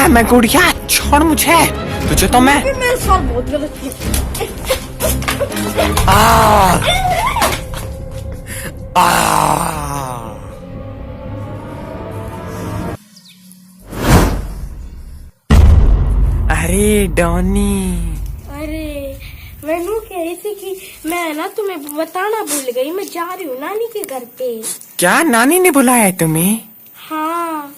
मैं गुड़िया, छोड़ मुझे, तुझे तो मैं मेरे साथ बहुत गलत किया। अरे डॉनी, अरे मैं नू कह रही थी कि मैं ना तुम्हें बताना भूल गई, मैं जा रही हूँ नानी के घर पे। क्या नानी ने बुलाया है तुम्हें? हाँ।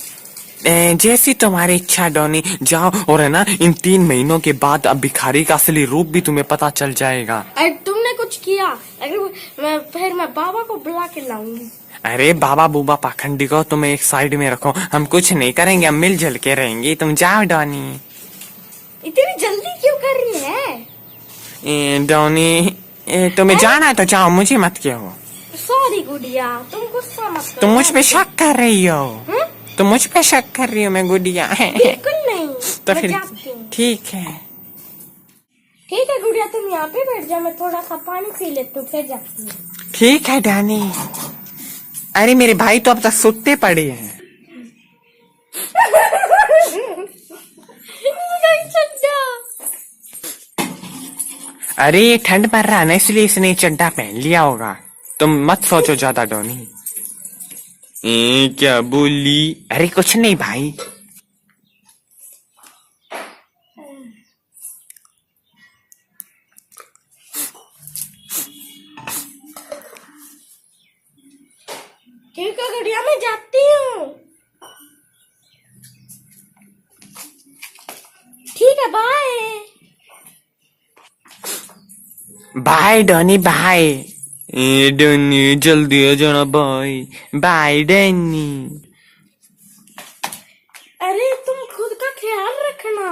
जैसी तुम्हारी इच्छा डॉनी, जाओ। और है ना, इन 3 महीनों के बाद अब भिखारी का असली रूप भी तुम्हें पता चल जाएगा। अरे तुमने कुछ किया, अगर फिर मैं बाबा को बुला के लाऊंगी। अरे बाबा बूबा पाखंडी को तुम्हें एक साइड में रखो, हम कुछ नहीं करेंगे, हम मिलजुल के रहेंगे। तुम जाओ डॉनी। इतनी जल्दी क्यों कर रही है? डॉनी, तुम्हें जाना है तो जाओ, मुझे मत कहो। सॉरी गुड़िया, तुम गुस्सा मत करो। तुम मुझ पे शक कर रही हो? तुम मुझ पे शक कर रही हो? मैं गुड़िया बिल्कुल नहीं। तो मैं फिर जाती हूँ। ठीक है। ठीक है गुड़िया, तुम यहाँ पे बैठ जाओ, मैं थोड़ा सा पानी पी लेती हूँ, फिर जाती हूँ। ठीक है डॉनी। अरे मेरे भाई तो अब तक सुत्ते पड़े हैं। अरे ये ठंड पड़ रहा है ना, इसलिए इसने चड्डा पहन लिया होगा। तुम मत सोचो ज्यादा डॉनी। क्या बोली? अरे कुछ नहीं भाई। ठीक है गुड़िया, मैं जाती हूँ। ठीक है, bye bye Donny, bye. Donny जल्दी आ जाना, बाय बाय डॉनी। अरे तुम खुद का ख्याल रखना।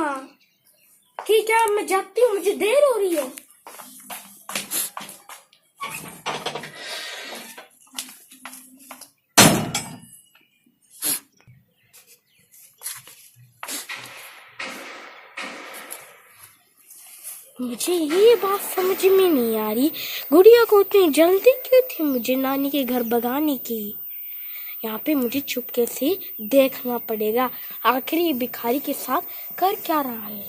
ठीक है, मैं जाती हूँ, मुझे देर हो रही है। मुझे ये बात समझ में नहीं आ रही, गुड़िया को इतनी जल्दी क्यों थी मुझे नानी के घर भगाने की। यहाँ पे मुझे चुपके से देखना पड़ेगा, आखिर ये भिखारी के साथ कर क्या रहा है।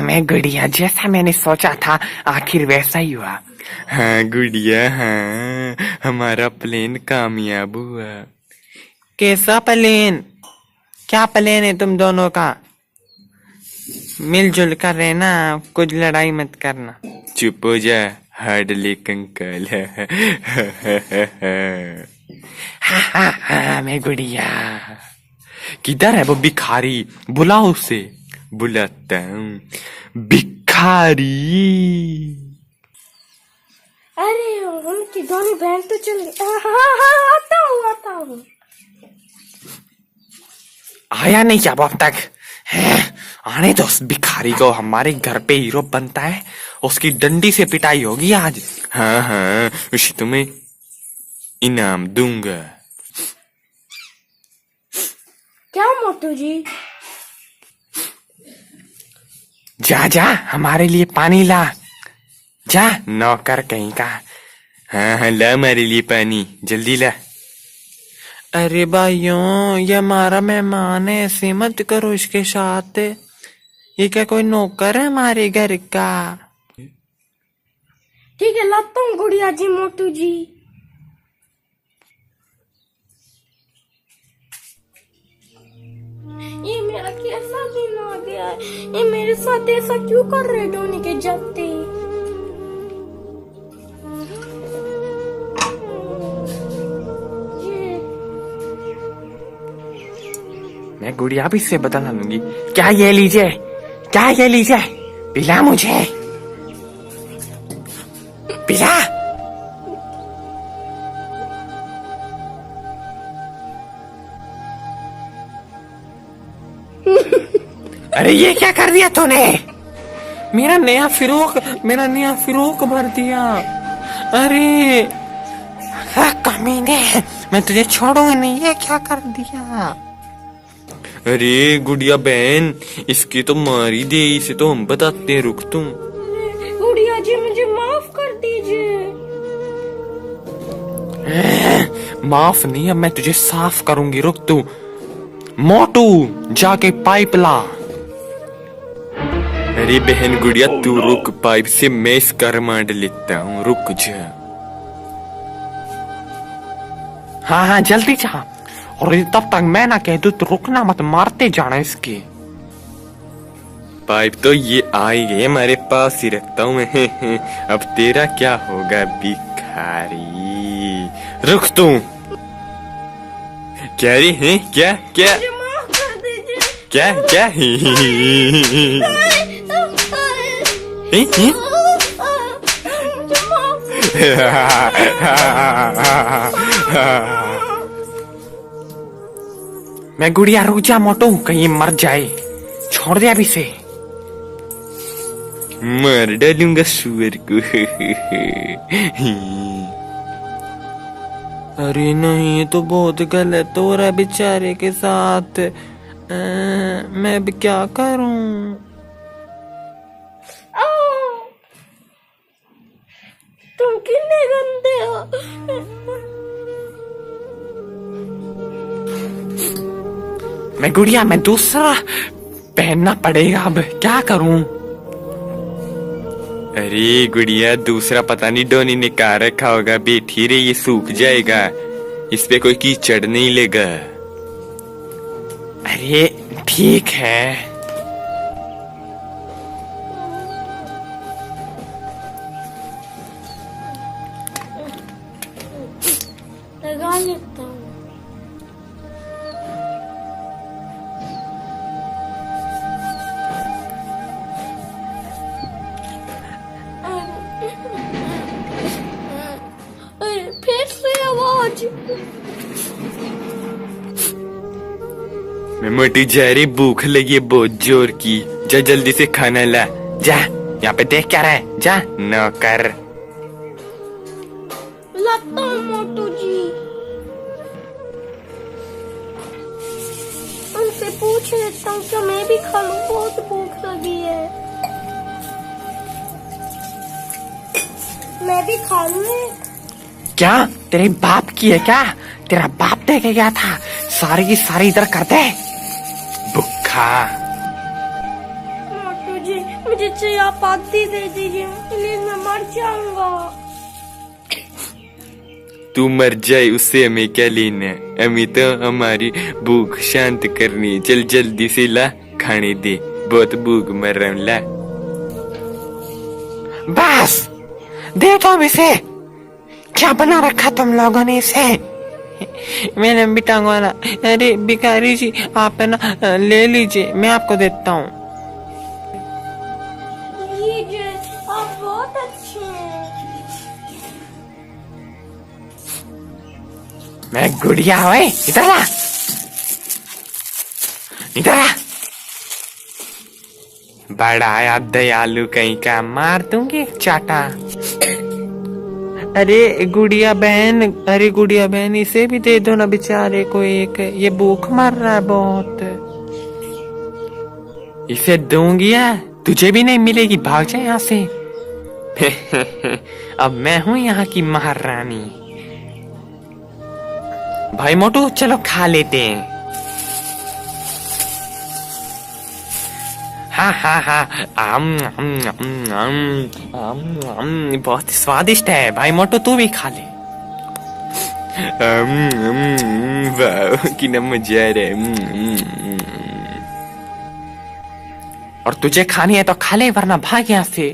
मैं गुड़िया, जैसा मैंने सोचा था आखिर वैसा ही हुआ। हाँ गुड़िया, हाँ हमारा प्लेन कामयाब हुआ। कैसा प्लेन? क्या प्लेन है तुम दोनों का? मिलजुल कर रहना, कुछ लड़ाई मत करना। चुप हो जा हार्डली कंकल। मैं गुड़िया। किधर है वो भिखारी? बुलाओ उसे। बुलाता हूँ भिखारी। अरे उनकी दोनों बहन तो चल गई। हाँ, आता हूँ। आया नहीं क्या अब तक? आने तो उस भिखारी को, हमारे घर पे हीरो बनता है, उसकी डंडी से पिटाई होगी आज। हाँ उसे तुम्हें इनाम दूंगा। क्या मोटू जी? जा हमारे लिए पानी ला। जा नौकर कहीं का। हाँ ला हमारे लिए पानी, जल्दी ला। अरे भाइयों, ये हमारा मेहमान है, ऐसे मत करो इसके साथ। ये क्या कोई नौकर है हमारे घर का? ठीक है, लाता हूँ गुड़िया जी, मोटू जी। ये मेरा कैसा दिन आ गया है, ये मेरे साथ ऐसा क्यों कर रहे डोनी के जाते। मैं गुड़िया भी इससे बदला लूंगी। क्या ये लीजिए, क्या ये लीजिए, पिला मुझे, पिला। अरे ये क्या कर दिया तूने? मेरा नया फिरोक भर दिया। अरे कमीने, मैं तुझे छोड़ूंगा नहीं। ये क्या कर दिया? अरे गुड़िया बहन, इसकी तो मारी दे, इसे तो हम बताते हैं। रुक तुम। गुड़िया जी मुझे माफ कर दीजिए। माफ नहीं, अब मैं तुझे साफ करूंगी, रुक तू। मोटू जाके पाइप ला। अरे बहन गुड़िया तू रुक, पाइप से मैं इसका रिमांड लेता हूँ, रुक जा। हाँ हाँ जल्दी जा, और तब तक मैं ना कह दूं तो रुकना मत, मारते जाना इसके। पाइप तो ये आ ही गए, हमारे पास ही रखता हूँ मैं। अब तेरा क्या होगा भिखारी, रुक तू। क्या रे है, क्या क्या मुझे माफ कर दीजिए। क्या क्या मुझे माफ मैं गुड़िया रुक जा मोटू, कहीं मर जाए, छोड़ दे अभी से। मार डालूंगा सुअर को। अरे नहीं, ये तो बहुत गलत हो रहा है बेचारे के साथ। मैं अब क्या करूं? तुम कितने गंदे हो। मैं गुड़िया, मैं दूसरा पहनना पड़ेगा, अब क्या करूं? अरे गुड़िया दूसरा पता नहीं डोनी ने कहा रखा होगा, बैठी रे, ये सूख जाएगा, इस पे कोई कीचड़ नहीं लेगा। अरे ठीक है। लगा लेता हूँ। फिर से आवाज। मैं मोटी जा रही, भूख लगी है बहुत जोर की, जा जल्दी से खाना ला, जा। यहाँ पे देख क्या रहा है, जा नौकर। लगता हूँ मोटू जी। उनसे पूछ लेता हूँ क्या मैं भी खा लूँ, बहुत भूख लगी है। मैं भी खा लूँ। क्या तेरे बाप की है क्या? तेरा बाप दे के गया था, सारी की सारी इधर कर दे भूखा। मोटू जी मुझे चाहिए, आप आती दे दीजिए, प्लीज, मैं मर जाऊंगा। तू मर जाए उससे हमें क्या लेना, हमें तो हमारी भूख शांत करनी। चल जल्दी से ला, खाने दे, बहुत भूख मर रहा हूं, ला। बस दे तो इसे, क्या बना रखा तुम लोगों ने इसे? मैंने बिटांग वाला। अरे भिखारी जी आप है ना, ले लीजिए, मैं आपको देता हूँ। लीजिए, आप बहुत अच्छे हैं। मैं गुड़िया, ओए इधर आ, इधर आ। बड़ा आया दयालु कहीं का, मार दूंगी एक चाटा। अरे गुड़िया बहन, अरे गुड़िया बहन इसे भी दे दो ना बेचारे को एक, ये भूख मर रहा है बहुत। इसे दूंगी या तुझे भी नहीं मिलेगी, भाग जा यहाँ से। अब मैं हूं यहाँ की महारानी। भाई मोटू चलो खा लेते हैं। हाँ हाँ हाँ, बहुत स्वादिष्ट है। भाई मोटू तू भी खा ले। वाह कितना मजा आ रहा है। और तुझे खानी है तो खा ले, वरना भाग यहाँ से।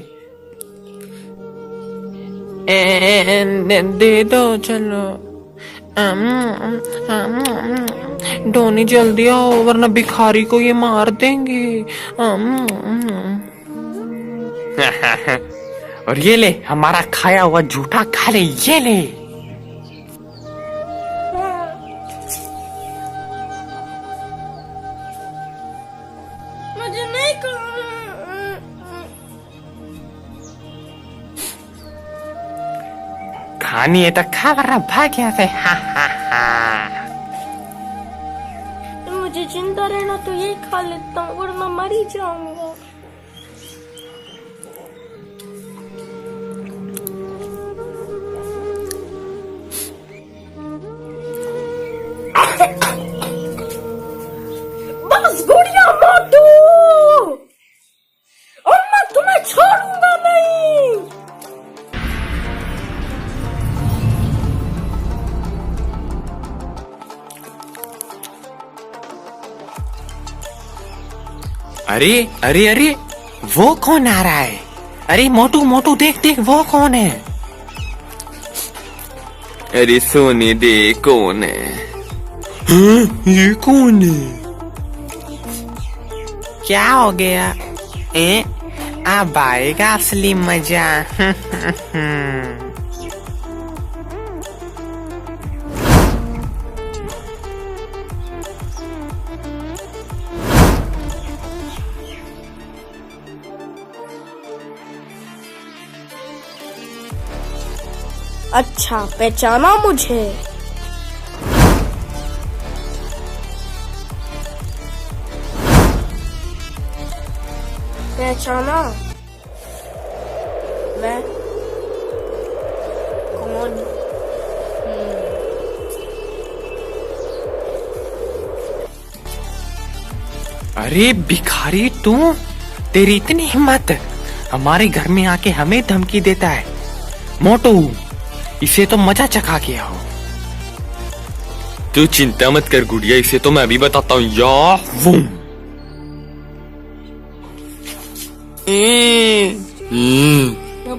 दे दो चलो। डोनी जल्दी आओ, वरना भिखारी को ये मार देंगे। और ये ले हमारा खाया हुआ झूठा, खा ले, ये ले। मुझे नहीं खानी है तो खा, वरना भाग यहाँ से। हा हा हा। मुझे जिंदा रहना तो यही खा लेता हूँ, वरना मर ही जाऊंगा। अरे अरे अरे, वो कौन आ रहा है? अरे मोटू मोटू, देख देख, वो कौन है? अरे सोने दे, कौन है? हाँ, ये कौन है? क्या हो गया? अब आएगा असली मजा। अच्छा, पहचाना मुझे? पहचाना? मैं कौन? अरे भिखारी, तू? तेरी इतनी हिम्मत, हमारे घर में आके हमें धमकी देता है? मोटू, इसे तो मजा चखा के आओ। तू चिंता मत कर गुड़िया, इसे तो मैं अभी बताता हूँ।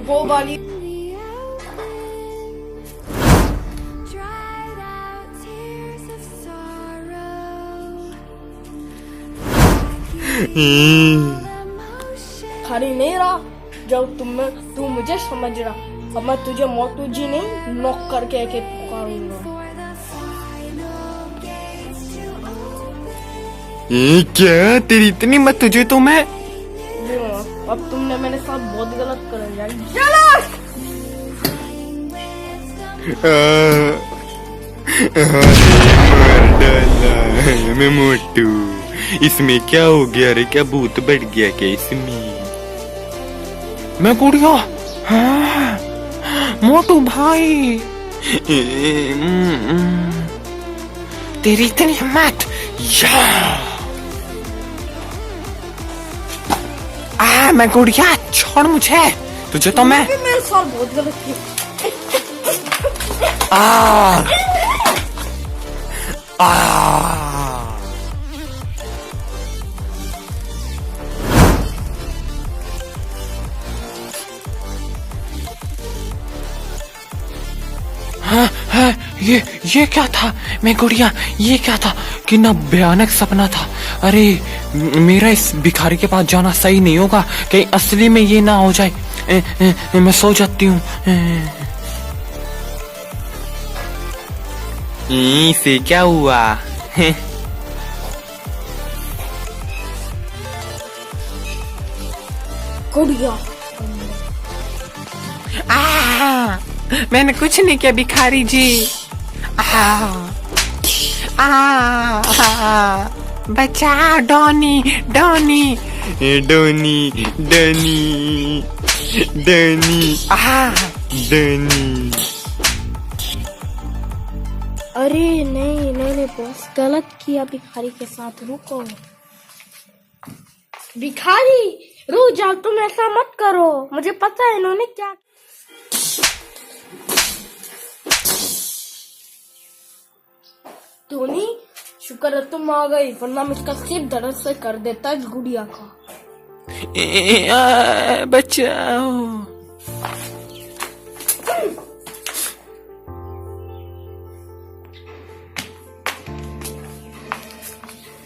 वो वाली खाली नहीं रहा जब तू मुझे समझ रहा। अब मैं तुझे मोटू जी नहीं, नॉक करके के पुकारूंगा। क्या तेरी इतनी मत, तुझे तो मैं। अब तुमने मेरे साथ बहुत गलत कर दिया। मैं मोटू, इसमें क्या हो गया रे? क्या भूत बढ़ गया क्या इसमें? मैं गुड़िया। हाँ, मोटू भाई, तेरी इतनी हिम्मत! मैं गुड़िया, छोड़ मुझे, तुझे तो मैं। मेरे साथ बहुत गलत किया। हाँ, ये क्या था? मैं गुड़िया, ये क्या था? कितना भयानक सपना था। अरे मेरा इस भिखारी के पास जाना सही नहीं होगा, कहीं असली में ये ना हो जाए। मैं सो जाती हूँ। इसे क्या हुआ? गुड़िया, मैंने कुछ नहीं किया भिखारी जी। बचा, Donny Donny Donny Donny Donny Donny. अरे नहीं बॉस, गलत किया भिखारी के साथ। रुको भिखारी, रुक जाओ, तुम ऐसा मत करो। मुझे पता है इन्होंने क्या। टोनी, शुक्र है तुम आ गई, वरना मैं इसका सिर दर्द से कर देता इस गुड़िया का। बचाओ।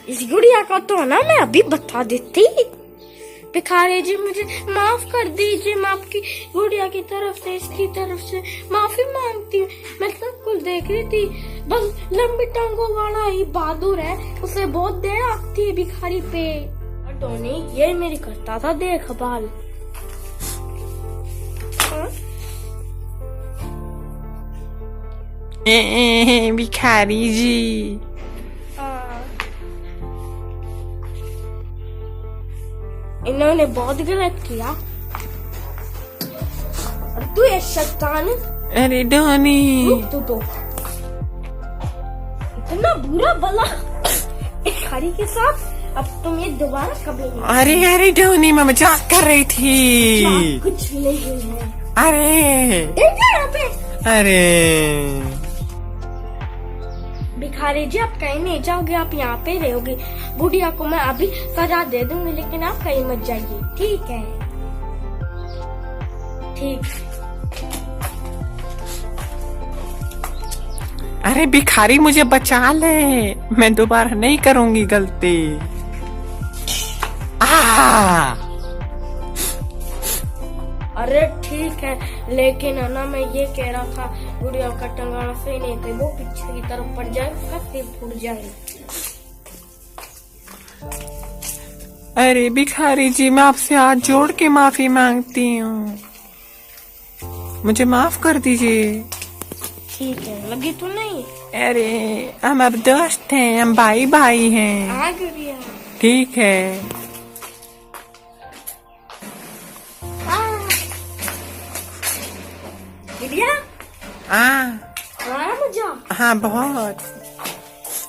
इस गुड़िया का तो ना मैं अभी बता देती। भिखारी जी, मुझे माफ कर दीजिए। मैं आपकी गुड़िया की तरफ से, इसकी तरफ से माफी मांगती हूँ। मैं सब कुछ देख रही थी, बस लंबी टांगों वाला ही बहादुर है, उसे बहुत दया आती है भिखारी पे। टोनी, ये मेरी करता था देखभाल। भिखारी जी, इन्होंने बहुत गलत किया। और तू ये शैतान। अरे डॉनी, तू तो इतना बुरा भला भिखारी के साथ। अब तुम ये दोबारा कभी नहीं। अरे डॉनी, मैं मजाक कर रही थी। कुछ नहीं है। अरे देखो यहाँ पे अरे भिखारी भिखारी जी, आप कहीं नहीं जाओगे, आप यहाँ पे रहोगे। गुड़िया को मैं अभी सजा दे दूंगी, लेकिन आप कहीं मत जाइए, ठीक है? ठीक। अरे भिखारी मुझे बचा ले, मैं दोबारा नहीं करूंगी गलती। अरे ठीक है, लेकिन है ना, मैं ये कह रहा था गुड़िया का टंगाना सही नहीं थे, वो पीछे की तरफ पड़ जाए, फिर फूट जाए। अरे भिखारी जी, मैं आपसे हाथ जोड़ के माफी मांगती हूँ, मुझे माफ कर दीजिए। ठीक है, लगी तो नहीं? अरे हम अब दोस्त हैं, हम भाई भाई हैं। हाँ गुड़िया। ठीक है। गुड़िया मजा। हाँ बहुत।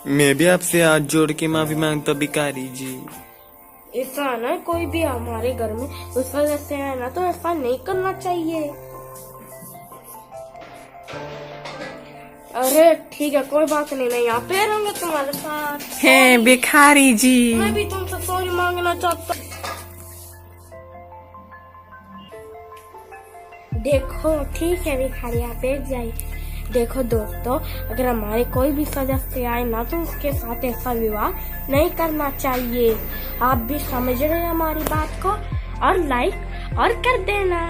मैं भी आपसे हाथ जोड़ के माफी मांगता हूँ भिखारी जी। ऐसा ना कोई भी हमारे घर में उस वजह से है ना, तो ऐसा नहीं करना चाहिए। अरे ठीक है, कोई बात नहीं, मैं यहाँ पे रहूंगा तुम्हारे साथ। है भिखारी जी। मैं भी तुमसे सॉरी मांगना चाहता। देखो ठीक है भिखारी, आप बैठ जाइए। देखो दोस्तों, अगर हमारे कोई भी सदस्य आए ना, तो उसके साथ ऐसा विवाह नहीं करना चाहिए। आप भी समझ रहे हैं हमारी बात को, और लाइक और कर देना।